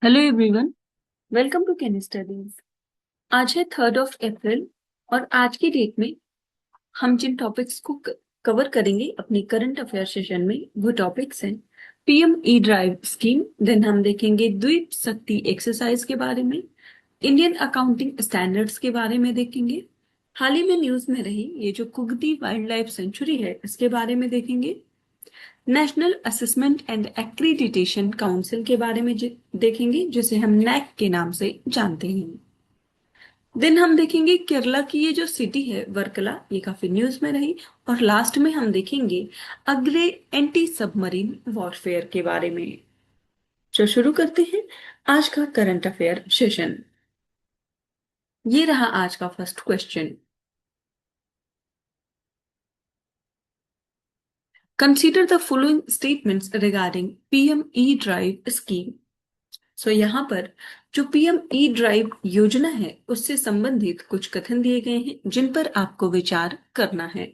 Hello everyone, welcome to can studies. आज है 3 अप्रैल और आज की डेट में हम जिन टॉपिक्स को कवर करेंगे अपने करंट अफेयर सेशन में वो टॉपिक्स हैं PM E drive scheme. Then हम देखेंगे द्वीप शक्ति एक्सरसाइज के बारे में, इंडियन अकाउंटिंग स्टैंडर्ड्स के बारे में देखेंगे, हाल ही में न्यूज में रही ये जो कुगती वाइल्ड लाइफ सेंचुरी है इसके बारे में देखेंगे, national assessment and accreditation council के बारे में देखेंगे जिसे हम नैक के नाम से जानते हैं। देन हम देखेंगे केरला की ये जो सिटी है वर्कला, ये काफी न्यूज में रही। और लास्ट में हम देखेंगे अगले एंटी सबमरीन वॉरफेयर के बारे में। जो शुरू करते हैं आज का करंट अफेयर सेशन। ये रहा आज का first question. Consider the following statements regarding PM E drive scheme. So यहाँ पर जो पीएम ई ड्राइव योजना है उससे संबंधित कुछ कथन दिए गए हैं जिन पर आपको विचार करना है।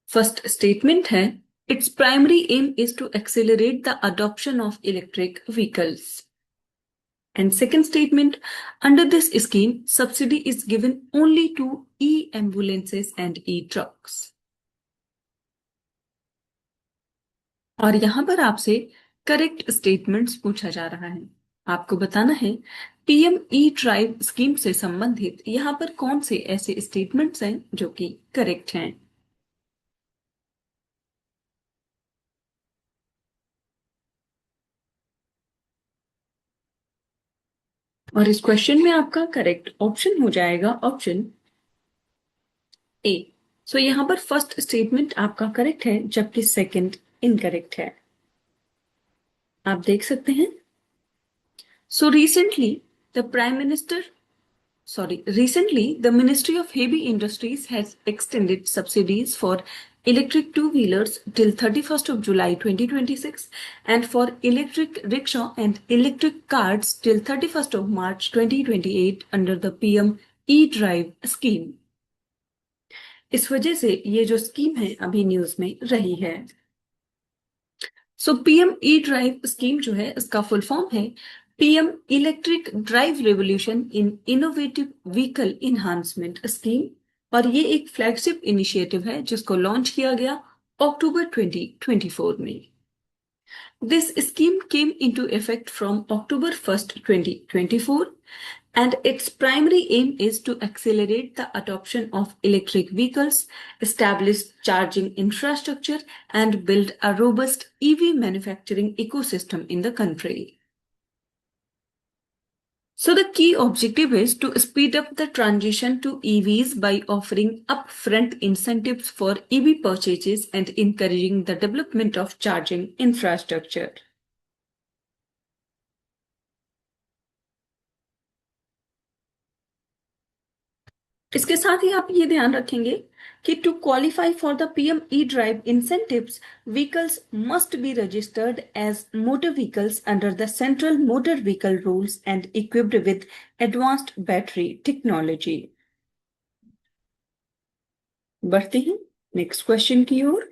फर्स्ट स्टेटमेंट है, it's primary aim is to accelerate the adoption of electric vehicles. And second statement, under this scheme subsidy is given only to e ambulances and e trucks. और यहां पर आपसे करेक्ट स्टेटमेंट्स पूछा जा रहा है। आपको बताना है पीएम ई ड्राइव स्कीम से संबंधित यहां पर कौन से ऐसे स्टेटमेंट्स हैं जो कि करेक्ट हैं। और इस क्वेश्चन में आपका करेक्ट ऑप्शन हो जाएगा ऑप्शन ए। सो यहां पर फर्स्ट स्टेटमेंट आपका करेक्ट है जबकि सेकंड इनकरेक्ट है। आप देख सकते हैं। सो recently, the Ministry of Heavy Industries has extended subsidies for electric two-wheelers till 31st of July 2026 and for electric rickshaw and electric cars till 31st of March 2028 under the PM E-Drive scheme. इस वजह से ये जो scheme है अभी news में रही है। सो पीएम ई ड्राइव स्कीम जो है इसका फुल फॉर्म है PM electric drive revolution in innovative vehicle enhancement scheme. और ये एक फ्लैगशिप इनिशिएटिव है जिसको लॉन्च किया गया अक्टूबर 2024 में। This scheme came into effect from October 1st, 2024, and its primary aim is to accelerate the adoption of electric vehicles, establish charging infrastructure, and build a robust EV manufacturing ecosystem in the country. So the key objective is to speed up the transition to EVs by offering upfront incentives for EV purchases and encouraging the development of charging infrastructure. इसके साथ ही आप ये ध्यान रखेंगे कि to qualify for the PM E drive incentives vehicles must be registered as motor vehicles under the central motor vehicle rules and equipped with advanced battery technology. बढ़ते हैं next question की ओर।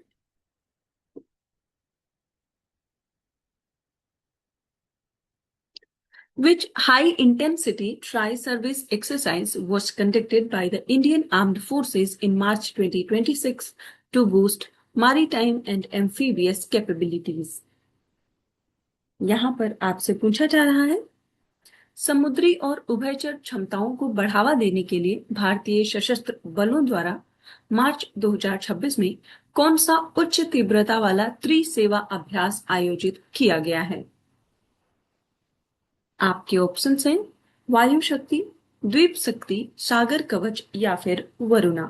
Which high-intensity tri-service exercise was conducted by the Indian Armed Forces in March 2026 to boost maritime and amphibious capabilities? यहाँ पर आपसे पूछा जा रहा है समुद्री और उभयचर क्षमताओं को बढ़ावा देने के लिए भारतीय सशस्त्र बलों द्वारा मार्च 2026 में कौन सा उच्च तीव्रता वाला त्रिसेवा अभ्यास आयोजित किया गया है। आपके ऑप्शन हैं वायु शक्ति, द्वीप शक्ति, सागर कवच या फिर वरुणा।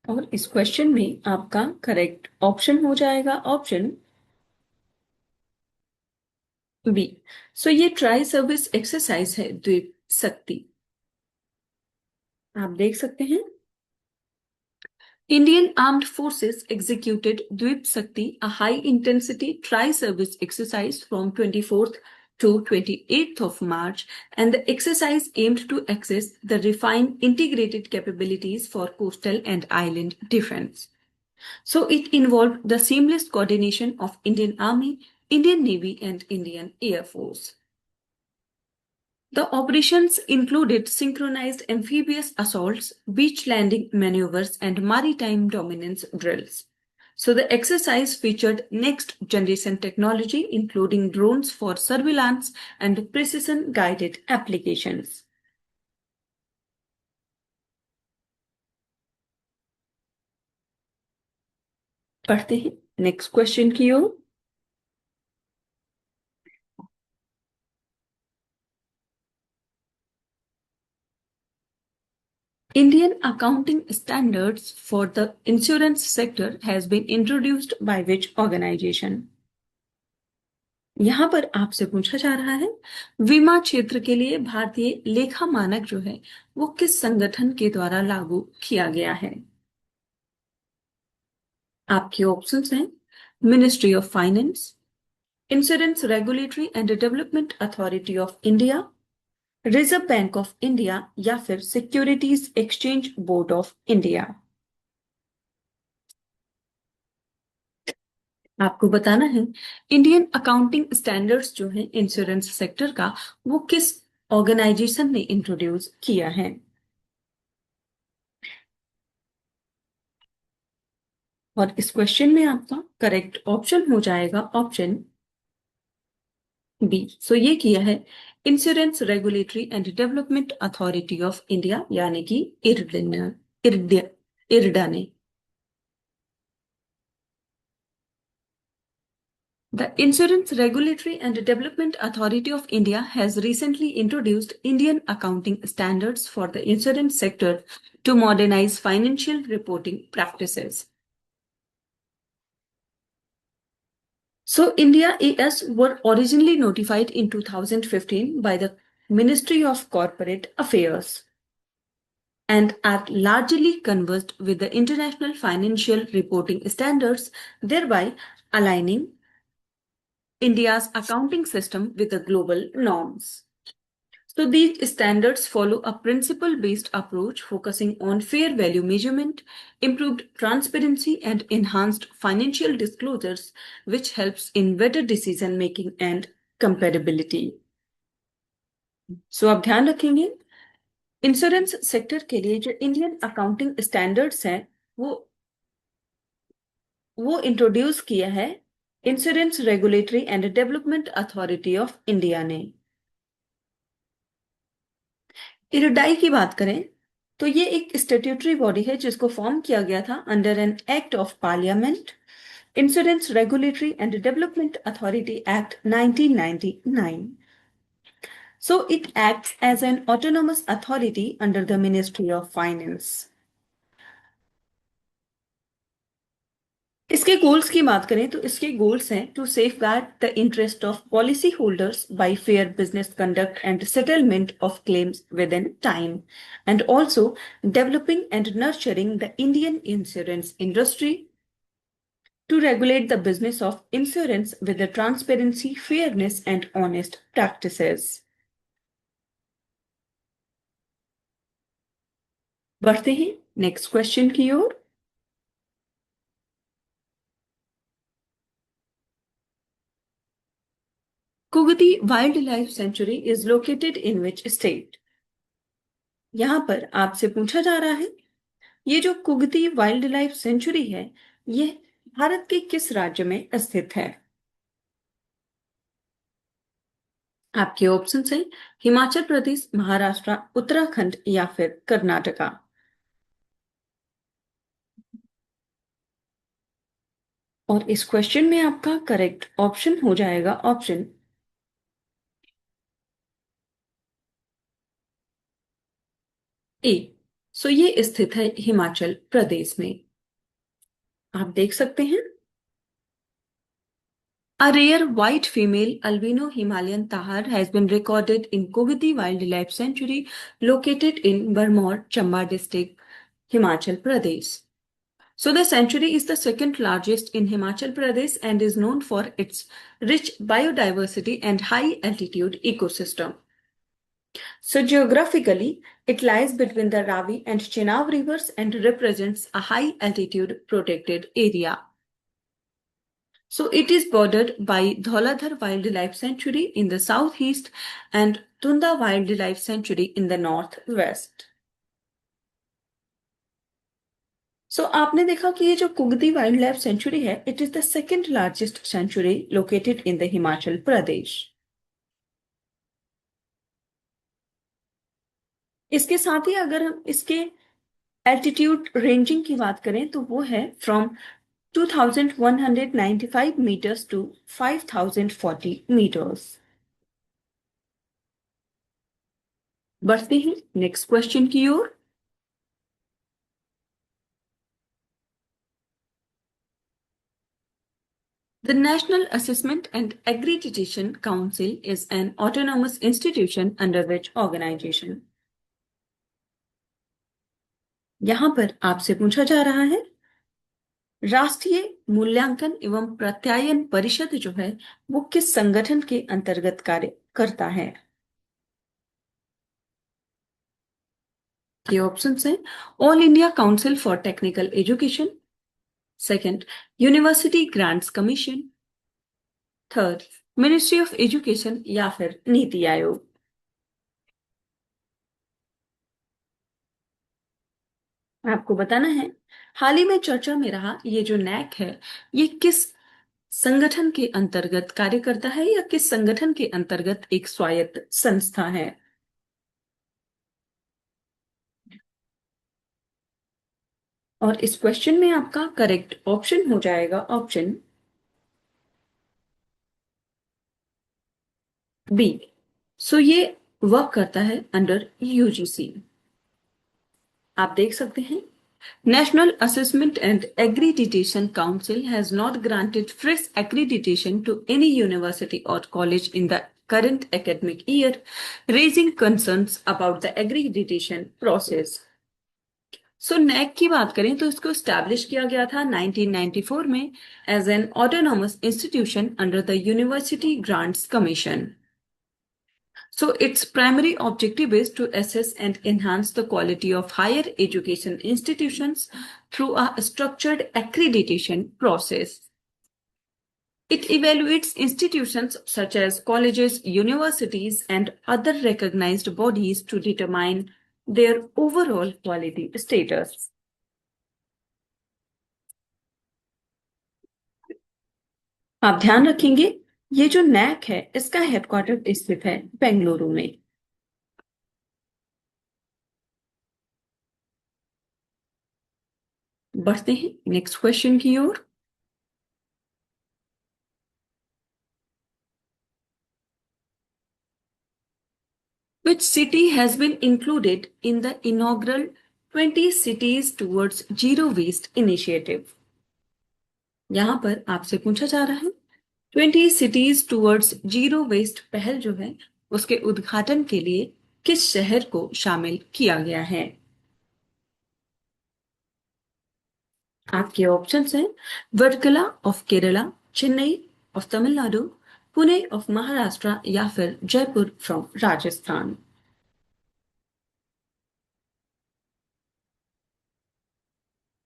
और इस क्वेश्चन में आपका करेक्ट ऑप्शन हो जाएगा ऑप्शन बी। सो ये ट्राई सर्विस एक्सरसाइज है द्वीप शक्ति। आप देख सकते हैं Indian Armed Forces executed Dweep Shakti, a high-intensity tri-service exercise from 24th to 28th of March, and the exercise aimed to access the refined integrated capabilities for coastal and island defense. So it involved the seamless coordination of Indian Army, Indian Navy, and Indian Air Force. The operations included synchronized amphibious assaults, beach landing maneuvers, and maritime dominance drills. So the exercise featured next generation technology, including drones for surveillance and precision guided applications. पढ़ते हैं next question की ओर। Indian accounting standards for the insurance sector has been introduced by which organization? यहाँ पर आपसे पूछा जा रहा है बीमा क्षेत्र के लिए भारतीय लेखा मानक जो है वो किस संगठन के द्वारा लागू किया गया है? आपके ऑप्शंस हैं ministry of finance, insurance regulatory and development authority of India, reserve bank of India या फिर securities exchange board of India. आपको बताना है इंडियन अकाउंटिंग स्टैंडर्ड्स जो है इंश्योरेंस सेक्टर का वो किस ऑर्गेनाइजेशन ने इंट्रोड्यूस किया है? और इस क्वेश्चन में आपका करेक्ट ऑप्शन हो जाएगा ऑप्शन बी। सो ये किया है insurance regulatory and development authority of India यानी कि इरडा ने। The Insurance Regulatory and Development Authority of India has recently introduced Indian accounting standards for the insurance sector to modernize financial reporting practices. So, India AS were originally notified in 2015 by the Ministry of Corporate Affairs and are largely conversed with the international financial reporting standards, thereby aligning India's accounting system with the global norms. So these standards follow a principle-based approach focusing on fair value measurement, improved transparency, and enhanced financial disclosures, which helps in better decision making and comparability. So आप ध्यान रखेंगे insurance sector के लिए जो Indian accounting standards हैं वो introduce किया है insurance regulatory and development authority of India ने। इरडाई की बात करें तो ये एक स्टैट्यूटरी बॉडी है जिसको फॉर्म किया गया था under an act of parliament, insurance regulatory and development authority act 1999. So it acts as an autonomous authority under the Ministry of Finance. इसके गोल्स की बात करें तो इसके गोल्स हैं to safeguard the interest of policy holders by fair business conduct and settlement of claims within time and also developing and nurturing the Indian insurance industry to regulate the business of insurance with the transparency, fairness, and honest practices. बढ़ते हैं next question की ओर। Kugti wildlife sanctuary is located in which state? यहां पर आपसे पूछा जा रहा है ये जो कुगती वाइल्ड लाइफ सेंचुरी है ये भारत के किस राज्य में स्थित है? आपके ऑप्शन हैं हिमाचल प्रदेश, महाराष्ट्र, उत्तराखंड या फिर कर्नाटका। और इस क्वेश्चन में आपका करेक्ट ऑप्शन हो जाएगा ऑप्शन ए। सो ये स्थित है हिमाचल प्रदेश में। आप देख सकते हैं A rare white female albino Himalayan tahar has been recorded in Kogati Wildlife Sanctuary located in Barmor, Chamba district, Himachal Pradesh. So the sanctuary is the second largest in Himachal Pradesh and is known for its rich biodiversity and high altitude ecosystem. So geographically, it lies between the Ravi and Chenab rivers and represents a high altitude protected area. So it is bordered by Dhauladhar Wildlife Sanctuary in the southeast and Tunda Wildlife Sanctuary in the northwest. सो आपने देखा कि ये जो Kugti wildlife sanctuary है, it is the second largest sanctuary located in the Himachal Pradesh. इसके साथ ही अगर हम इसके एल्टीट्यूड रेंजिंग की बात करें तो वो है फ्रॉम 2195 मीटर्स टू 5040 मीटर्स। बढ़ते हैं नेक्स्ट क्वेश्चन की ओर। The National Assessment and Accreditation Council is an autonomous institution under which organization? यहां पर आपसे पूछा जा रहा है राष्ट्रीय मूल्यांकन एवं प्रत्यायन परिषद जो है वो किस संगठन के अंतर्गत कार्य करता है? ये ऑप्शंस हैं all India council for technical education, second university Grants commission, third ministry of education या फिर नीति आयोग। आपको बताना है हाल ही में चर्चा में रहा ये जो नैक है ये किस संगठन के अंतर्गत कार्य करता है या किस संगठन के अंतर्गत एक स्वायत्त संस्था है? और इस क्वेश्चन में आपका करेक्ट ऑप्शन हो जाएगा ऑप्शन बी। सो ये वर्क करता है अंडर यूजीसी। आप देख सकते हैं National Assessment and Accreditation Council has not granted fresh accreditation to any university or college in the current academic year, raising concerns about the accreditation process. So NAAC की बात करें तो इसको स्टैब्लिश किया गया था 1994 में as an autonomous institution under the University Grants Commission. So its primary objective is to assess and enhance the quality of higher education institutions through a structured accreditation process. It evaluates institutions such as colleges, universities, and other recognized bodies to determine their overall quality status. आप ध्यान रखेंगे ये जो NAAC है इसका headquarter स्थित है बेंगलुरु में। बढ़ते हैं नेक्स्ट क्वेश्चन की ओर। Which city has been included in the inaugural 20 Cities Towards Zero Waste Initiative? यहां पर आपसे पूछा जा रहा है 20 Cities Towards Zero Waste पहल जो है उसके उद्घाटन के लिए किस शहर को शामिल किया गया है? आपके ऑप्शंस हैं Varkala of Kerala, Chennai of Tamil Nadu, Pune of Maharashtra या फिर जयपुर फ्रॉम राजस्थान।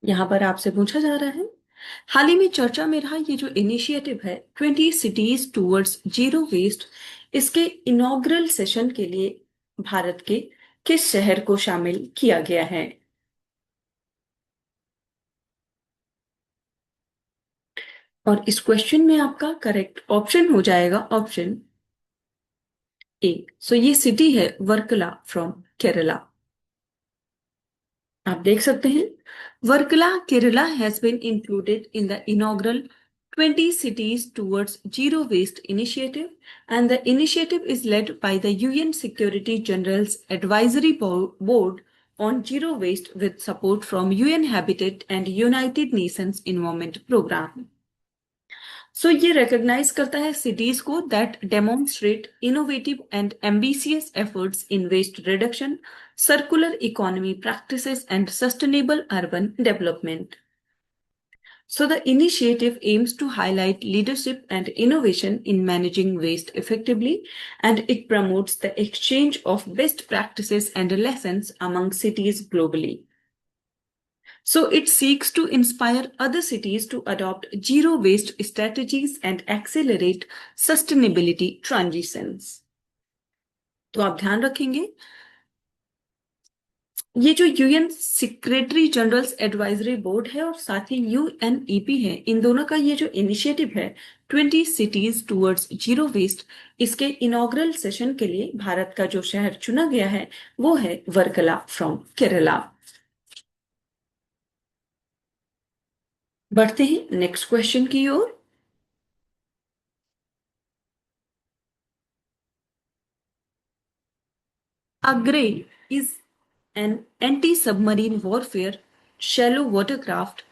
यहां पर आपसे पूछा जा रहा है हाल ही में चर्चा में रहा ये जो इनिशिएटिव है 20 सिटीज टूवर्ड्स जीरो वेस्ट, इसके इनॉग्रल सेशन के लिए भारत के किस शहर को शामिल किया गया है? और इस क्वेश्चन में आपका करेक्ट ऑप्शन हो जाएगा ऑप्शन ए। सो ये सिटी है वर्कला फ्रॉम केरला। आप देख सकते हैं Varkala Kerala has been included in the inaugural 20 cities towards zero waste initiative, and the initiative is led by the UN Security General's Advisory Board on Zero Waste with support from UN Habitat and United Nations Environment Program. So ये recognise करता है cities को that demonstrate innovative and ambitious efforts in waste reduction, circular economy practices and sustainable urban development. So the initiative aims to highlight leadership and innovation in managing waste effectively, and it promotes the exchange of best practices and lessons among cities globally. So it seeks to inspire other cities to adopt zero waste strategies and accelerate sustainability transitions. तो आप ध्यान रखेंगे ये जो UN secretary generals advisory board है और साथ ही UNEP है, इन दोनों का ये जो इनिशिएटिव है 20 सिटीज टुवर्ड्स जीरो वेस्ट, इसके इनॉग्रल सेशन के लिए भारत का जो शहर चुना गया है वो है वर्कला फ्रॉम केरला। बढ़ते हैं नेक्स्ट क्वेश्चन की ओर। अग्रे is an anti-submarine warfare shallow watercraft.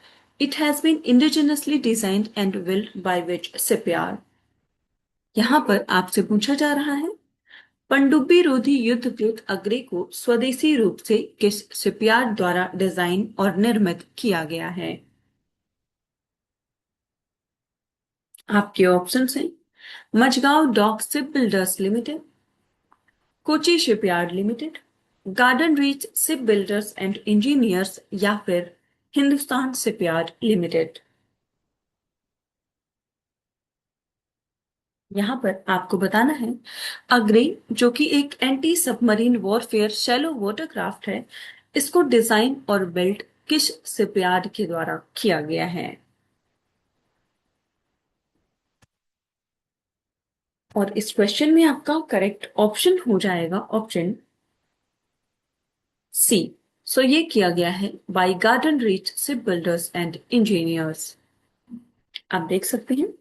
It has been indigenously designed and built by which shipyard? यहाँ पर आपसे पूछा जा रहा है पनडुब्बी रोधी युद्धपोत अग्रे को स्वदेशी रूप से किस शिपयार्ड द्वारा डिजाइन और निर्मित किया गया है? आपके ऑप्शंस हैं Mazagon dock ship builders limited, Kochi shipyard limited, Garden Reach ship builders and engineers या फिर हिंदुस्तान शिपयार्ड लिमिटेड। यहाँ पर आपको बताना है अग्रे जो कि एक anti submarine warfare shallow watercraft है, इसको डिजाइन और बिल्ड किस शिपयार्ड के द्वारा किया गया है? और इस क्वेश्चन में आपका करेक्ट ऑप्शन हो जाएगा ऑप्शन सी। सो ये किया गया है by Garden Reach ship builders and engineers. आप देख सकते हैं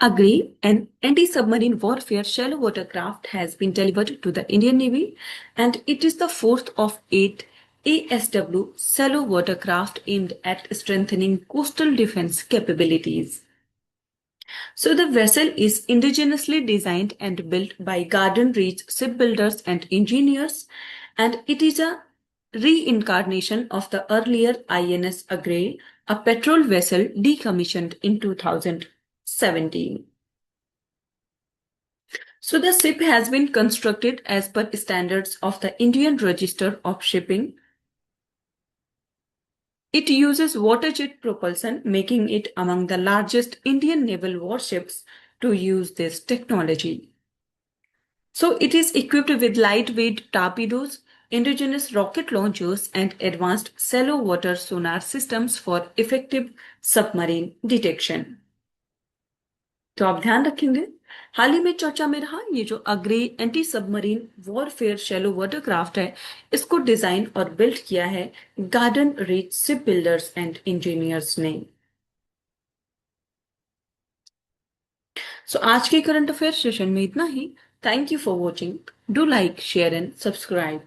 Agree, an anti-submarine warfare shallow watercraft has been delivered to the Indian Navy, and it is the fourth of 8 ASW shallow watercraft aimed at strengthening coastal defense capabilities. So the vessel is indigenously designed and built by Garden Reach shipbuilders and engineers, and it is a reincarnation of the earlier INS Agrey, a patrol vessel decommissioned in 2017. So the ship has been constructed as per standards of the Indian Register of Shipping. It uses water jet propulsion, making it among the largest Indian naval warships to use this technology. So it is equipped with lightweight torpedoes, indigenous rocket launchers, and advanced shallow water sonar systems for effective submarine detection. तो आप ध्यान रखेंगे हाल ही में चर्चा में रहा ये जो Agray anti submarine warfare shallow watercraft है, इसको डिजाइन और बिल्ड किया है Garden Reach ship builders and Engineers ने। सो आज के करंट अफेयर सेशन में इतना ही। Thank you for watching. Do like share and subscribe.